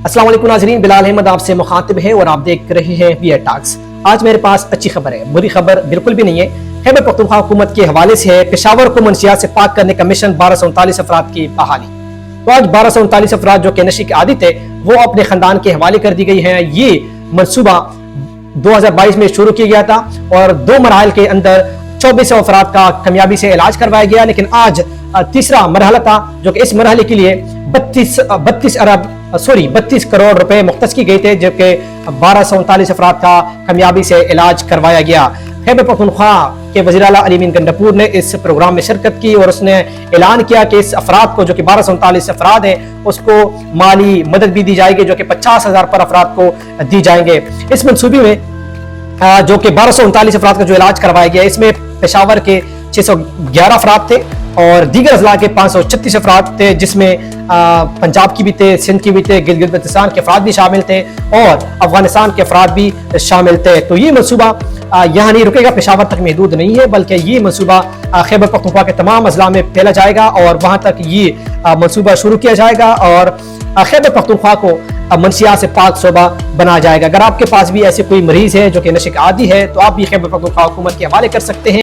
अस्सलाम वालेकुम नाज़रीन, बिलाल अहमद आपसे मुखातिब है और आप देख रहे हैं वीआर टॉक्स। आज मेरे पास अच्छी खबर है, बुरी खबर बिल्कुल भी नहीं है। खैबर पख्तूनख्वा हुकूमत के हवाले से है पेशावर को मनशियात से पाक करने का मिशन 1239 अफराद की बहाली। तो आज 1239 अफराद जो कि नशे के आदी थे वो अपने खानदान के हवाले कर दी गई है। ये मनसूबा 2022 में शुरू किया गया था और 2 मरहल के अंदर 2400 अफराद का कामयाबी से इलाज करवाया गया। लेकिन आज तीसरा मरहला था जो कि इस मरहले के लिए 32 करोड़ रुपए मुख्तस की गई थे, जबकि 1239 अफराद का कामयाबी से इलाज करवाया गया। खैबर पख्तूनख्वा के वज़ीर आला अली अमीन गंडापुर ने इस प्रोग्राम में शिरकत की और उसने ऐलान किया कि इस अफराद को जो कि 1239 अफराद हैं उसको माली मदद भी दी जाएगी जो कि 50,000 पर अफराद को दी जाएंगे। इस मनसूबे में जो कि 1239 अफराद का जो इलाज करवाया गया, इसमें पेशावर के 611 अफराद थे और दीगर अजला के 536 अफराद थे, जिसमें पंजाब की भी थे, सिंध की भी थे, गिलगित बल्तिस्तान के अफराद भी शामिल थे और अफगानिस्तान के अफराद भी शामिल थे। तो ये मनसूबा यहाँ नहीं रुकेगा, पेशावर तक महदूद नहीं है, बल्कि ये मनसूबा खैबर पख्तूनख्वा के तमाम अजला में फैला जाएगा और वहाँ तक ये मनसूबा शुरू किया जाएगा और खैबर पख्तूनख्वा को मनशियात से पाक सूबा बनाया जाएगा। अगर आपके पास भी ऐसे कोई मरीज है जो कि नशे का आदी है तो आप भी खैबर पख्तूनख्वा हुकूमत के हवाले कर सकते हैं।